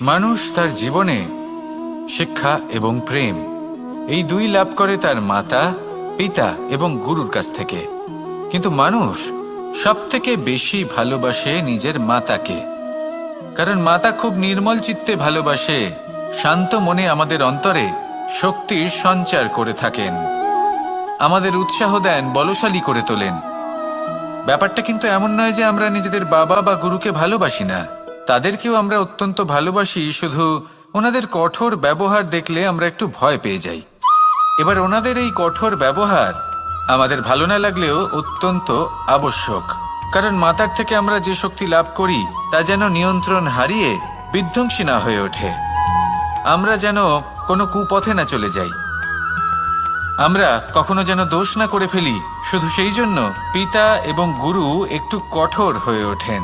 মানুষ তার জীবনে শিক্ষা এবং প্রেম এই দুই লাভ করে তার মাতা, পিতা এবং গুরুর কাছ থেকে। কিন্তু মানুষ সবথেকে বেশি ভালোবাসে নিজের মাতাকে, কারণ মাতা খুব নির্মল চিত্তে ভালোবাসে, শান্ত মনে আমাদের অন্তরে শক্তির সঞ্চার করে থাকেন, আমাদের উৎসাহ দেন, বলশালী করে তোলেন। ব্যাপারটা কিন্তু এমন নয় যে আমরা নিজেদের বাবা বা গুরুকে ভালোবাসি না, তাদেরকেও আমরা অত্যন্ত ভালোবাসি, শুধু ওনাদের কঠোর ব্যবহার দেখলে আমরা একটু ভয় পেয়ে যাই। এবার ওনাদের এই কঠোর ব্যবহার আমাদের ভালো না লাগলেও অত্যন্ত আবশ্যক, কারণ মাতার থেকে আমরা যে শক্তি লাভ করি তা যেন নিয়ন্ত্রণ হারিয়ে বিধ্বংসী না হয়ে ওঠে, আমরা যেন কোনো কুপথে না চলে যাই, আমরা কখনো যেন দোষ না করে ফেলি। শুধু সেই জন্য পিতা এবং গুরু একটু কঠোর হয়ে ওঠেন।